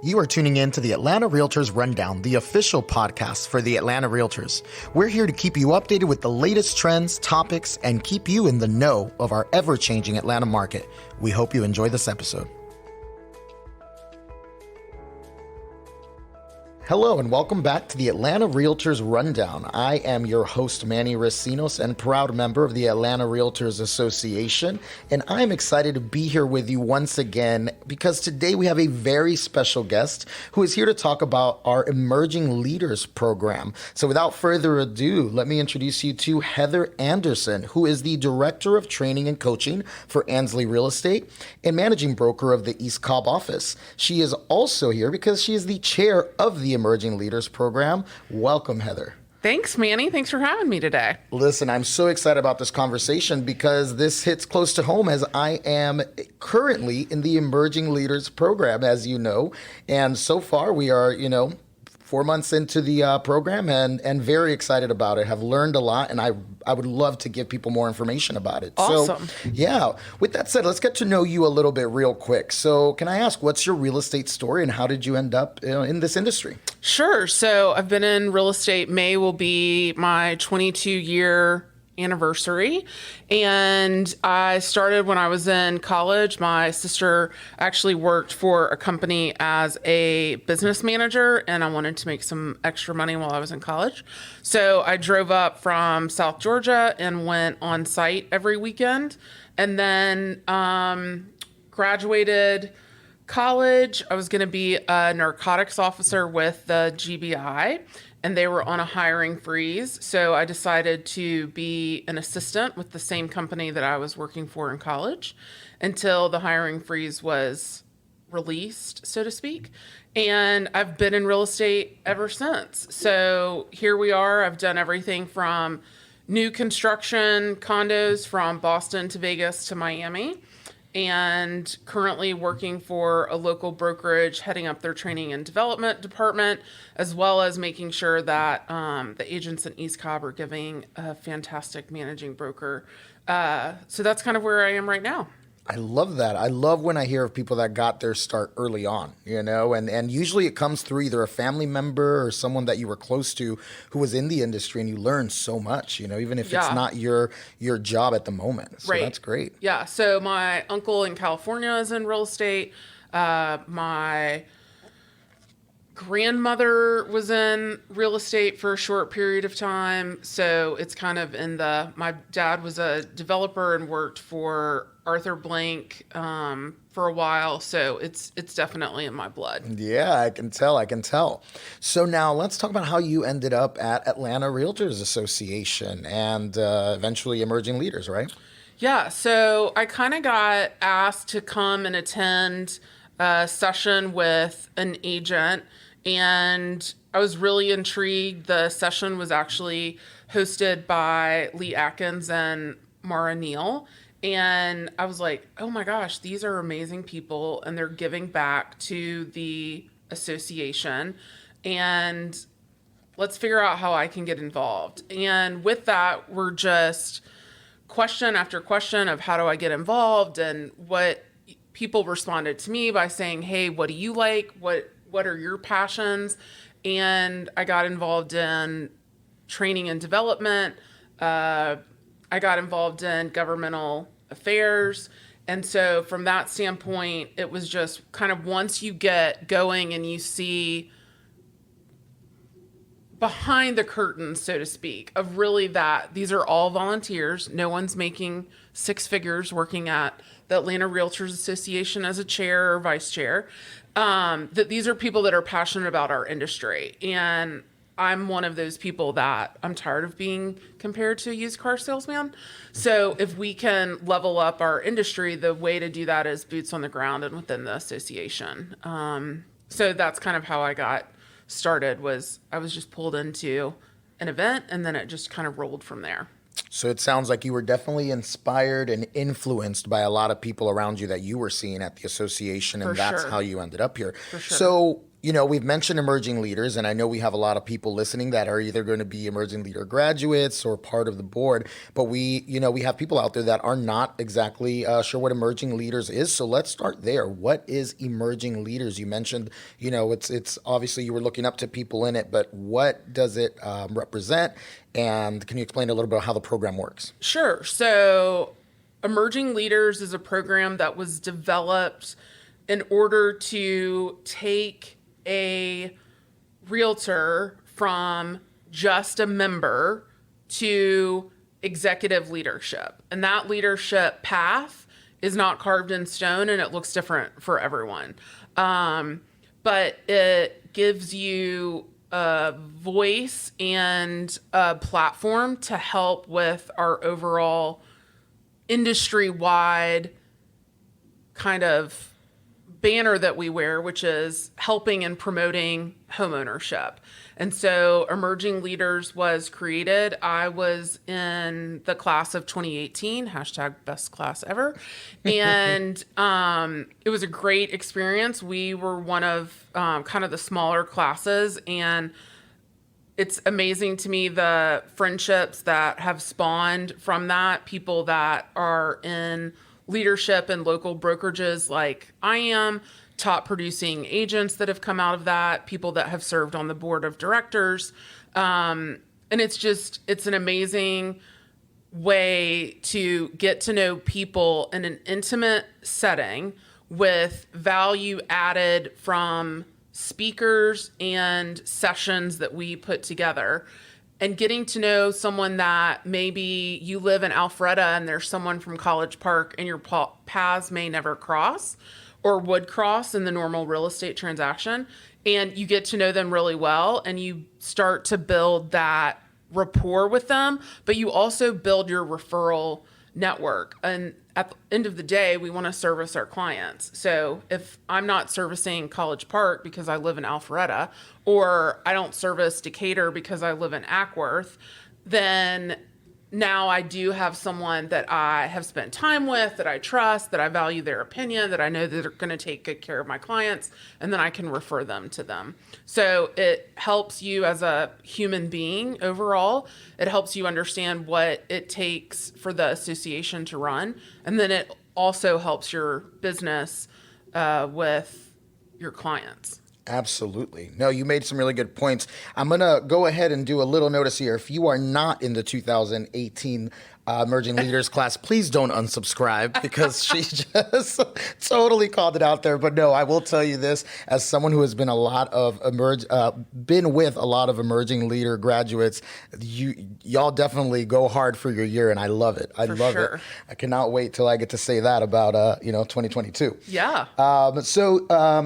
You are tuning in to the Atlanta Realtors Rundown, the official podcast for the Atlanta Realtors. We're here to keep you updated with the latest trends, topics, and keep you in the know of our ever-changing Atlanta market. We hope you enjoy this episode. Hello and welcome back to the Atlanta Realtors Rundown. I am your host, Manny Recinos, and proud member of the Atlanta Realtors Association. And I'm excited to be here with you once again because today we have a very special guest who is here to talk about our Emerging Leaders program. So without further ado, let me introduce you to Heather Anderson, who is the Director of Training and Coaching for Ansley Real Estate and Managing Broker of the East Cobb office. She is also here because she is the chair of the Emerging Leaders program. Welcome, Heather. Thanks, Manny. Thanks for having me today. Listen, I'm so excited about this conversation because this hits close to home as I am currently in the Emerging Leaders program, as you know. And so far we are, 4 months into the program and very excited about it. Have learned a lot, and I would love to give people more information about it. Awesome. So, yeah. With that said, let's get to know you a little bit real quick. So can I ask, what's your real estate story and how did you end up in this industry? Sure. So I've been in real estate. May will be my 22-year anniversary. And I started when I was in college. My sister actually worked for a company as a business manager, and I wanted to make some extra money while I was in college. So I drove up from South Georgia and went on site every weekend, and then graduated college. I was going to be a narcotics officer with the GBI, and they were on a hiring freeze. So I decided to be an assistant with the same company that I was working for in college until the hiring freeze was released, so to speak. And I've been in real estate ever since. So here we are. I've done everything from new construction condos from Boston to Vegas to Miami, and currently working for a local brokerage, heading up their training and development department, as well as making sure that the agents in East Cobb are giving a fantastic managing broker. So that's kind of where I am right now. I love that. I love when I hear of people that got their start early on, and usually it comes through either a family member or someone that you were close to who was in the industry, and you learn so much, even if it's not your job at the moment. So that's great. Yeah. So my uncle in California is in real estate. My grandmother was in real estate for a short period of time. So it's kind of my dad was a developer and worked for Arthur Blank for a while, so it's definitely in my blood. Yeah, I can tell. So now let's talk about how you ended up at Atlanta Realtors Association and eventually Emerging Leaders, right? Yeah, so I kind of got asked to come and attend a session with an agent, and I was really intrigued. The session was actually hosted by Lee Atkins and Mara Neal. And I was like, oh my gosh, these are amazing people, and they're giving back to the association, and let's figure out how I can get involved. And with that, we're just question after question of how do I get involved, and what people responded to me by saying, hey, what do you like? What are your passions? And I got involved in training and development. I got involved in governmental affairs. And so from that standpoint, it was just kind of once you get going and you see behind the curtain, so to speak, of really that these are all volunteers. No one's making six figures working at the Atlanta Realtors Association as a chair or vice chair. That these are people that are passionate about our industry. And I'm one of those people that I'm tired of being compared to a used car salesman. So if we can level up our industry, the way to do that is boots on the ground and within the association. So that's kind of how I got started. I was just pulled into an event, and then it just kind of rolled from there. So it sounds like you were definitely inspired and influenced by a lot of people around you that you were seeing at the association, and that's how you ended up here. For sure. So we've mentioned emerging leaders, and I know we have a lot of people listening that are either going to be emerging leader graduates or part of the board, but we have people out there that are not exactly sure what emerging leaders is. So let's start there. What is emerging leaders? You mentioned, it's obviously you were looking up to people in it, but what does it represent? And can you explain a little bit how the program works? Sure. So Emerging Leaders is a program that was developed in order to take a realtor from just a member to executive leadership. And that leadership path is not carved in stone, and it looks different for everyone. But it gives you a voice and a platform to help with our overall industry-wide kind of banner that we wear, which is helping and promoting homeownership. And so Emerging Leaders was created. I was in the class of 2018, hashtag best class ever. And it was a great experience. We were one of kind of the smaller classes, and it's amazing to me the friendships that have spawned from that, people that are in leadership and local brokerages like I am, top producing agents that have come out of that, people that have served on the board of directors. And it's an amazing way to get to know people in an intimate setting with value added from speakers and sessions that we put together, and getting to know someone that maybe you live in Alpharetta and there's someone from College Park and your paths may never cross or would cross in the normal real estate transaction. And you get to know them really well, and you start to build that rapport with them, but you also build your referral network. And at the end of the day, we want to service our clients. So if I'm not servicing College Park because I live in Alpharetta, or I don't service Decatur because I live in Ackworth, then now I do have someone that I have spent time with, that I trust, that I value their opinion, that I know that they're going to take good care of my clients, and then I can refer them to them. So it helps you as a human being overall. It helps you understand what it takes for the association to run. And then it also helps your business with your clients. Absolutely. No, you made some really good points. I'm going to go ahead and do a little notice here. If you are not in the 2018 Emerging Leaders class, please don't unsubscribe, because she just totally called it out there. But no, I will tell you this, as someone who has been been with a lot of emerging leader graduates, y'all definitely go hard for your year, and I love it. I love it. I cannot wait till I get to say that about 2022. Yeah.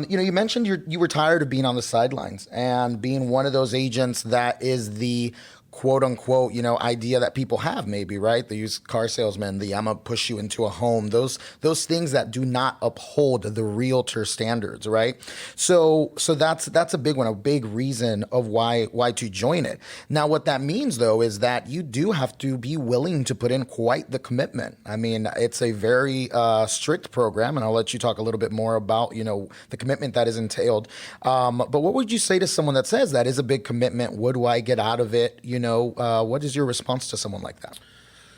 You mentioned you were tired of being on the sidelines and being one of those agents that is the quote unquote, idea that people have, maybe, right? The used car salesman, the I'm gonna push you into a home, those things that do not uphold the realtor standards, right? So that's a big one, a big reason of why to join it. Now, what that means though is that you do have to be willing to put in quite the commitment. I mean, it's a very strict program, and I'll let you talk a little bit more about, the commitment that is entailed. But what would you say to someone that says that is a big commitment? What do I get out of it? What is your response to someone like that?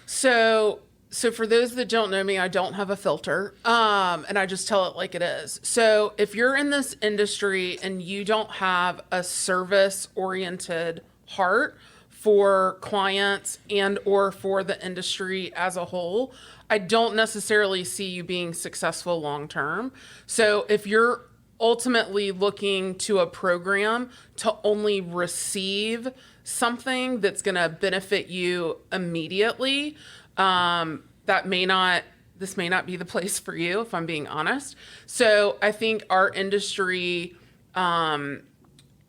So for those that don't know me, I don't have a filter, and I just tell it like it is. So if you're in this industry and you don't have a service-oriented heart for clients and or for the industry as a whole, I don't necessarily see you being successful long-term. So if you're ultimately looking to a program to only receive something that's going to benefit you immediately, this may not be the place for you, if I'm being honest. So I think our industry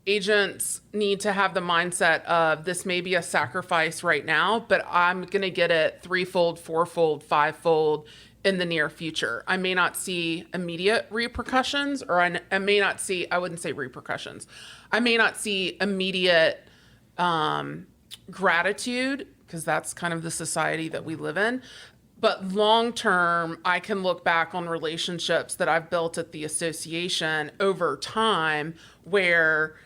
agents need to have the mindset of, this may be a sacrifice right now, but I'm going to get it threefold, fourfold, fivefold in the near future. I may not see immediate repercussions, or I may not see, I wouldn't say repercussions. I may not see immediate gratitude, because that's kind of the society that we live in. But long term, I can look back on relationships that I've built at the association over time where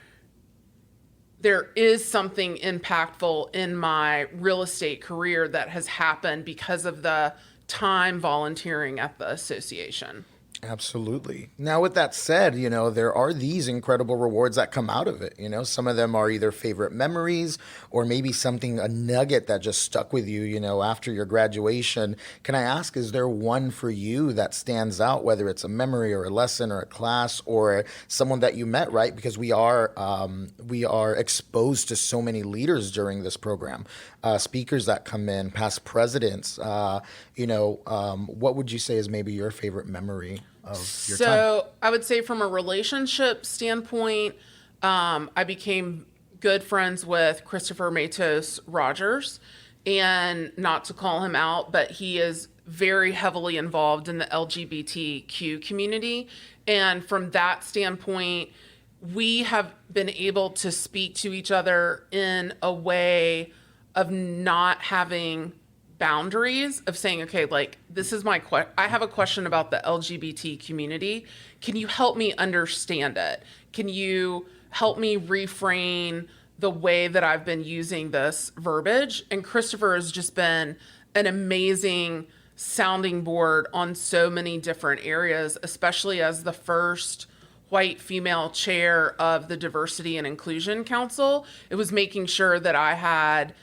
there is something impactful in my real estate career that has happened because of the time volunteering at the association. Absolutely. Now, with that said, there are these incredible rewards that come out of it. Some of them are either favorite memories or maybe something, a nugget that just stuck with you, after your graduation. Can I ask, is there one for you that stands out, whether it's a memory or a lesson or a class or someone that you met, right? Because we are exposed to so many leaders during this program, speakers that come in, past presidents. What would you say is maybe your favorite memory of your time? So I would say from a relationship standpoint, I became good friends with Christopher Matos Rogers, and not to call him out, but he is very heavily involved in the LGBTQ community. And from that standpoint, we have been able to speak to each other in a way of not having boundaries, of saying, okay, like, this is I have a question about the LGBT community. Can you help me understand it? Can you help me refrain the way that I've been using this verbiage? And Christopher has just been an amazing sounding board on so many different areas, especially as the first white female chair of the Diversity and Inclusion Council. It was making sure that I had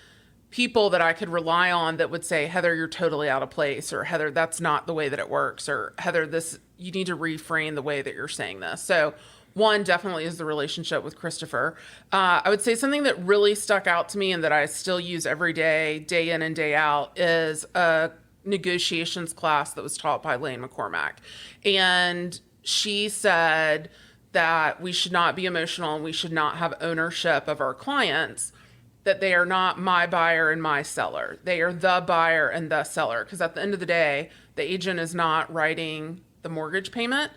people that I could rely on that would say, Heather, you're totally out of place, or Heather, that's not the way that it works, or Heather, you need to reframe the way that you're saying this. So one definitely is the relationship with Christopher. I would say something that really stuck out to me and that I still use every day, day in and day out, is a negotiations class that was taught by Lane McCormack. And she said that we should not be emotional and we should not have ownership of our clients, that they are not my buyer and my seller. They are the buyer and the seller. Because at the end of the day, the agent is not writing the mortgage payment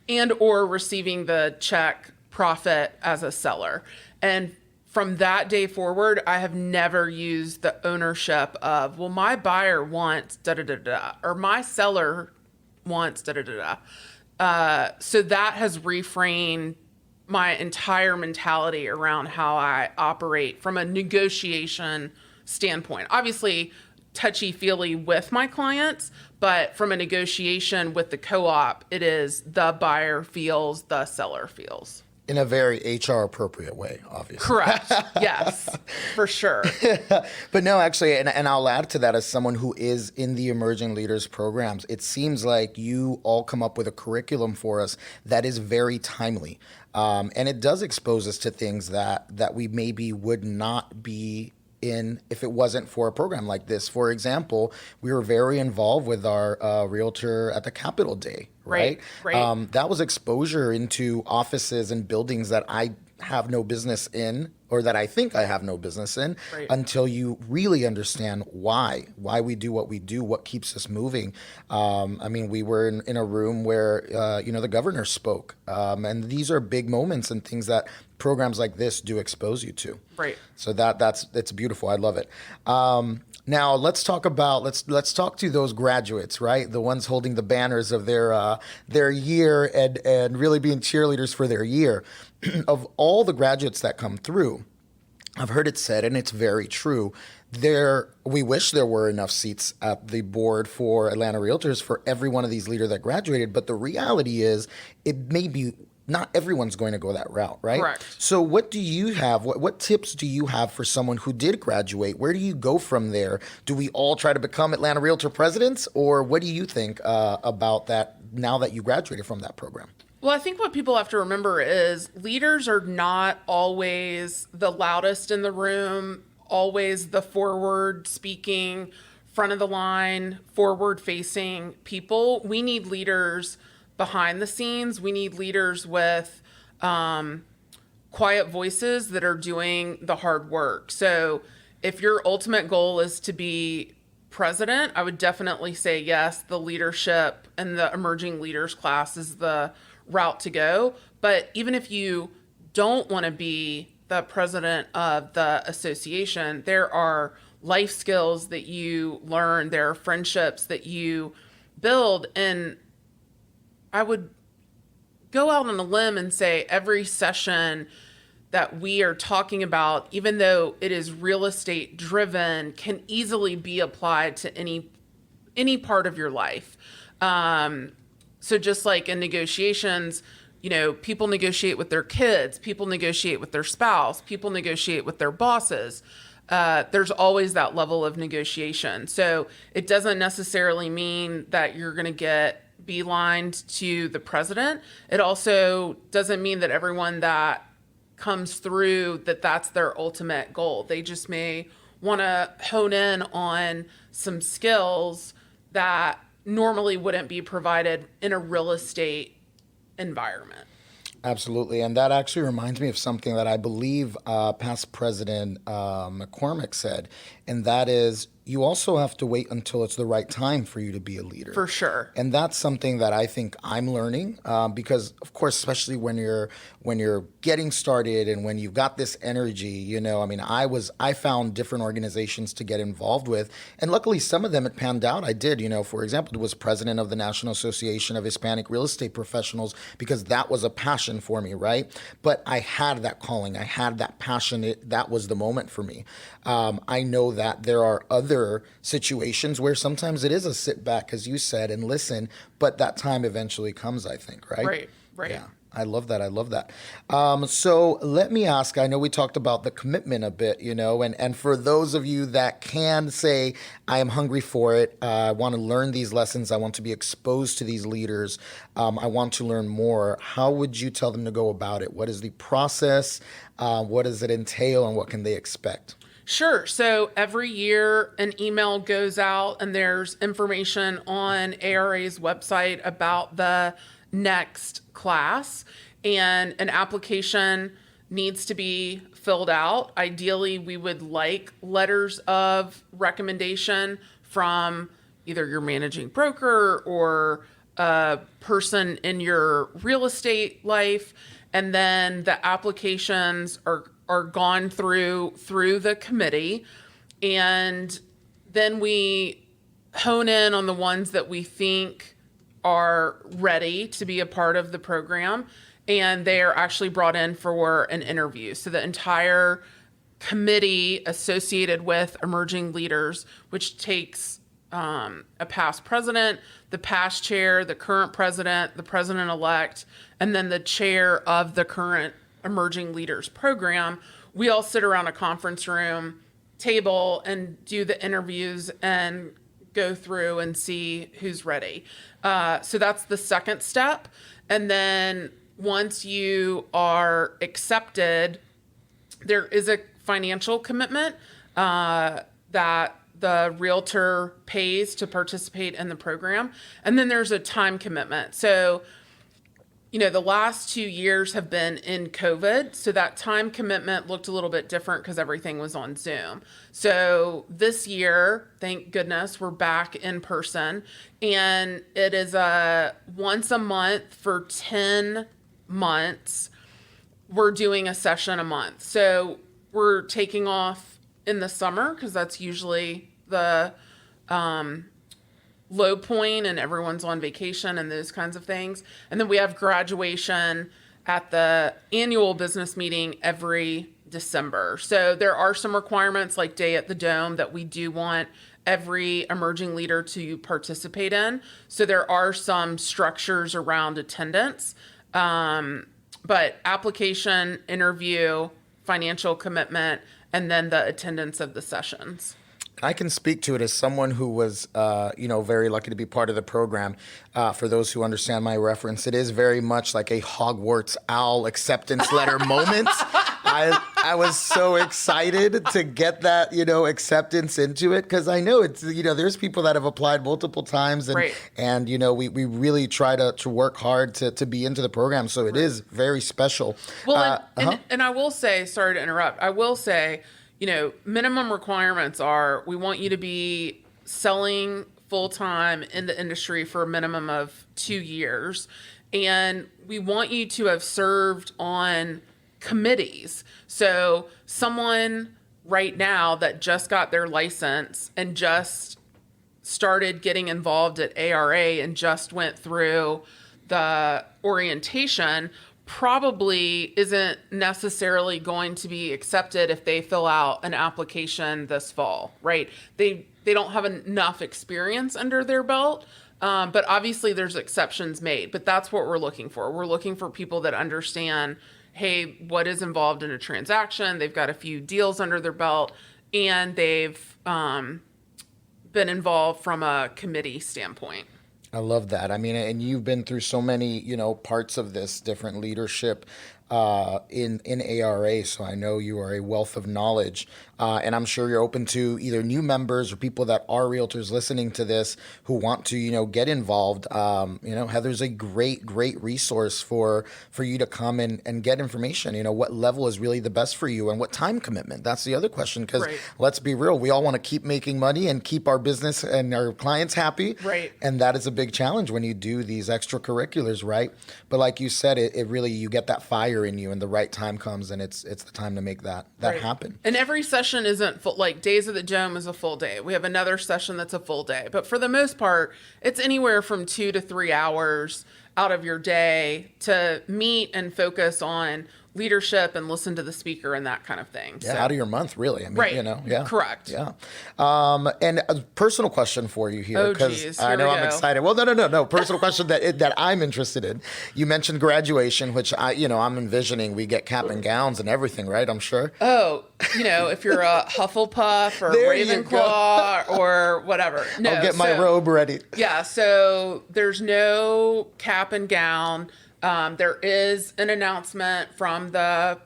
and or receiving the check profit as a seller. And from that day forward, I have never used the ownership of, well, my buyer wants da-da-da-da, or my seller wants da-da-da-da. So that has reframed my entire mentality around how I operate from a negotiation standpoint. Obviously, touchy-feely with my clients, but from a negotiation with the co-op, it is the buyer feels, the seller feels. In a very HR appropriate way, obviously. Correct. Yes, for sure. But no, actually, and I'll add to that, as someone who is in the Emerging Leaders programs, it seems like you all come up with a curriculum for us that is very timely. And it does expose us to things that we maybe would not be in if it wasn't for a program like this. For example, we were very involved with our realtor at the Capitol Day, right? Right. That was exposure into offices and buildings that I have no business in, or that I think I have no business in, Right. until you really understand why we do what we do, what keeps us moving. We were in a room where, the governor spoke. And these are big moments and things that programs like this do expose you to. Right. So it's beautiful. I love it. Now let's talk to those graduates, right? The ones holding the banners of their year and really being cheerleaders for their year. Of all the graduates that come through, I've heard it said, and it's very true, we wish there were enough seats at the board for Atlanta Realtors for every one of these leaders that graduated. But the reality is, it may be not everyone's going to go that route, right? Correct. So what do you have? What tips do you have for someone who did graduate? Where do you go from there? Do we all try to become Atlanta Realtor presidents? Or what do you think about that now that you graduated from that program? Well, I think what people have to remember is leaders are not always the loudest in the room, always the forward speaking, front of the line, forward facing people. We need leaders behind the scenes. We need leaders with quiet voices that are doing the hard work. So if your ultimate goal is to be president, I would definitely say yes, the leadership and the emerging leaders class is the route to go. But even if you don't want to be the president of the association, there are life skills that you learn. There are friendships that you build. And I would go out on a limb and say every session that we are talking about, even though it is real estate driven, can easily be applied to any part of your life. So just like in negotiations, people negotiate with their kids, people negotiate with their spouse, people negotiate with their bosses. There's always that level of negotiation. So it doesn't necessarily mean that you're going to get beelined to the president. It also doesn't mean that everyone that comes through that's their ultimate goal. They just may want to hone in on some skills that normally wouldn't be provided in a real estate environment. Absolutely. And that actually reminds me of something that I believe past President McCormick said, and that is you also have to wait until it's the right time for you to be a leader. For sure. And that's something that I think I'm learning because, of course, especially when you're getting started and when you've got this energy, I found different organizations to get involved with. And luckily, some of them it panned out. I did, for example, was president of the National Association of Hispanic Real Estate Professionals because that was a passion for me, right? But I had that calling. I had that passion. That was the moment for me. I know that there are other situations where sometimes it is a sit back, as you said, and listen, but that time eventually comes, I think, right? Right. Yeah. I love that. So let me ask, I know we talked about the commitment a bit, and for those of you that can say, I am hungry for it, I want to learn these lessons, I want to be exposed to these leaders, I want to learn more, how would you tell them to go about it? What is the process? What does it entail, and what can they expect? Sure. So every year an email goes out and there's information on ARA's website about the next class, and an application needs to be filled out. Ideally, we would like letters of recommendation from either your managing broker or a person in your real estate life. And then the applications are gone through the committee, and then we hone in on the ones that we think are ready to be a part of the program, and they are actually brought in for an interview. So the entire committee associated with emerging leaders, which takes a past president, the past chair, the current president, the president-elect, and then the chair of the current emerging leaders program, we all sit around a conference room table and do the interviews and go through and see who's ready. So that's the second step. And then once you are accepted, there is a financial commitment that the realtor pays to participate in the program. And then there's a time commitment. So the last 2 years have been in COVID, so that time commitment looked a little bit different because everything was on Zoom. So this year, thank goodness, we're back in person, and it is once a month for 10 months. We're doing a session a month. So we're taking off in the summer because that's usually the low point and everyone's on vacation and those kinds of things. And then we have graduation at the annual business meeting every December. So there are some requirements like Day at the Dome that we do want every emerging leader to participate in. So there are some structures around attendance, but application, interview, financial commitment, and then the attendance of the sessions. I can speak to it as someone who was, very lucky to be part of the program. For those who understand my reference, it is very much like a Hogwarts owl acceptance letter moment. I was so excited to get that, acceptance into it because I know it's, there's people that have applied multiple times and, right. and we really try to work hard to be into the program. So it is very special. Well, and I will say, sorry to interrupt, I will say, minimum requirements are we want you to be selling full-time in the industry for a minimum of 2 years. And we want you to have served on committees. So someone right now that just got their license and just started getting involved at ARA and just went through the orientation probably isn't necessarily going to be accepted if they fill out an application this fall, right? They don't have enough experience under their belt. But obviously there's exceptions made, but that's what we're looking for. We're looking for people that understand, hey, what is involved in a transaction? They've got a few deals under their belt, and they've been involved from a committee standpoint. I love that. I mean, and you've been through so many, parts of this different leadership in ARA, so I know you are a wealth of knowledge, and I'm sure you're open to either new members or people that are realtors listening to this who want to, get involved. Heather's a great resource for you to come and get information. What level is really the best for you and what time commitment. That's the other question, because let's be real, we all want to keep making money and keep our business and our clients happy, right? And that is a big challenge when you do these extracurriculars, right? But like you said, it really, you get that fire in you and the right time comes, and it's the time to make that happen. And every session isn't full. Like Days of the Dome is a full day. We have another session that's a full day, but for the most part it's anywhere from 2 to 3 hours out of your day to meet and focus on leadership and listen to the speaker and that kind of thing. Yeah, out of your month, really. I mean, right. Yeah. Correct. Yeah. And a personal question for you here, because I know I'm excited. Well, no. Personal question that I'm interested in. You mentioned graduation, which I'm envisioning we get cap and gowns and everything, right? I'm sure. Oh, if you're a Hufflepuff or Ravenclaw or whatever. No, I'll get my robe ready. Yeah. So there's no cap and gown. There is an announcement from the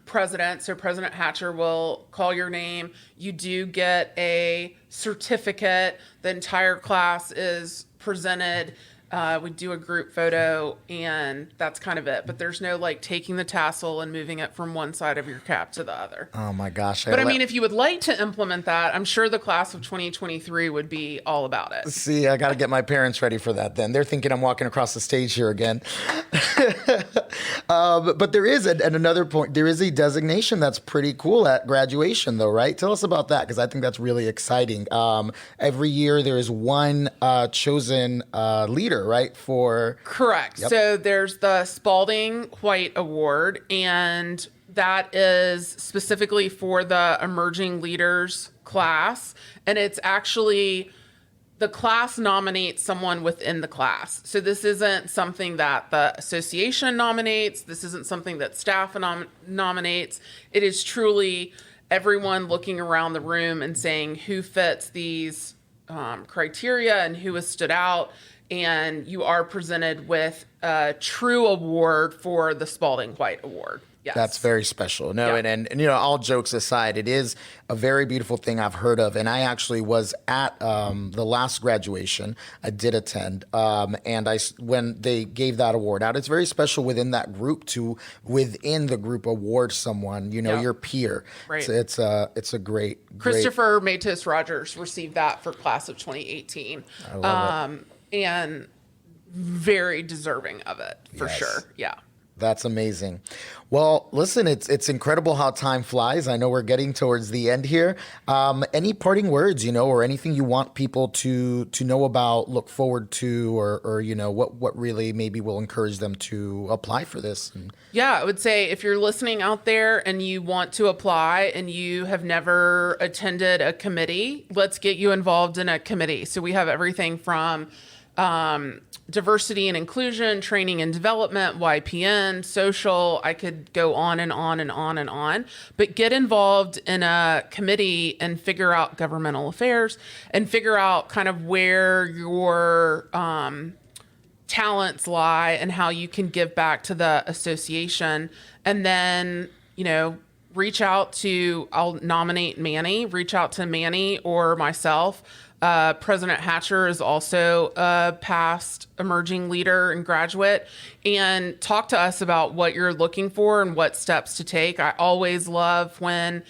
president. So President Hatcher will call your name. You do get a certificate. The entire class is presented. We do a group photo, and that's kind of it. But there's no taking the tassel and moving it from one side of your cap to the other. Oh my gosh. But I mean, if you would like to implement that, I'm sure the class of 2023 would be all about it. See, I got to get my parents ready for that then. They're thinking I'm walking across the stage here again. But there is, at another point, there is a designation that's pretty cool at graduation though, right? Tell us about that, because I think that's really exciting. Every year there is one chosen leader, right? Correct. Yep. So there's the Spalding White Award, and that is specifically for the emerging leaders class. And it's actually, the class nominates someone within the class. So this isn't something that the association nominates. This isn't something that staff nominates. It is truly everyone looking around the room and saying who fits these criteria and who has stood out. And you are presented with a true award for the Spalding White Award. Yes. That's very special. No, yeah. and all jokes aside, it is a very beautiful thing I've heard of. And I actually was at the last graduation. I did attend. And when they gave that award out, it's very special within that group to, within the group, award someone, your peer. Right. So it's a great. Christopher Matos Rogers received that for class of 2018. I love it. And very deserving of it, for sure. Yeah. That's amazing. Well, listen, it's incredible how time flies. I know we're getting towards the end here. Any parting words, or anything you want people to know about, look forward to, or what really maybe will encourage them to apply for this? Yeah, I would say if you're listening out there and you want to apply and you have never attended a committee, let's get you involved in a committee. So we have everything from diversity and inclusion, training and development, YPN, social. I could go on and on and on and on, but get involved in a committee and figure out governmental affairs and figure out kind of where your talents lie and how you can give back to the association. And then, reach out to, I'll nominate Manny, reach out to Manny or myself. President Hatcher is also a past emerging leader and graduate, and talk to us about what you're looking for and what steps to take. I always love when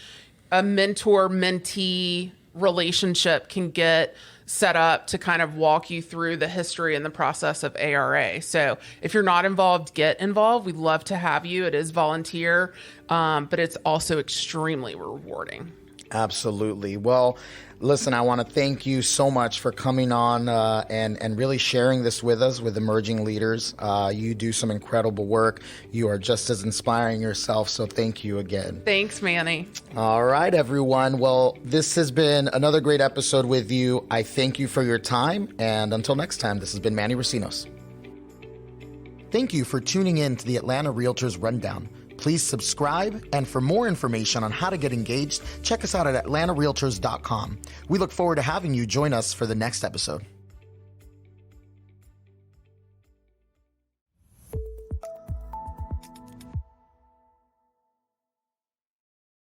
a mentor-mentee relationship can get set up to kind of walk you through the history and the process of ARA. So if you're not involved, get involved. We'd love to have you. It is volunteer, but it's also extremely rewarding. Absolutely. Well, listen, I want to thank you so much for coming on and really sharing this with us, with emerging leaders. You do some incredible work. You are just as inspiring yourself, so thank you again. Thanks, Manny. All right, everyone. Well, this has been another great episode with you. I thank you for your time, and until next time, this has been Manny Recinos. Thank you for tuning in to the Atlanta Realtors Rundown. Please subscribe, and for more information on how to get engaged, check us out at atlantarealtors.com. We look forward to having you join us for the next episode.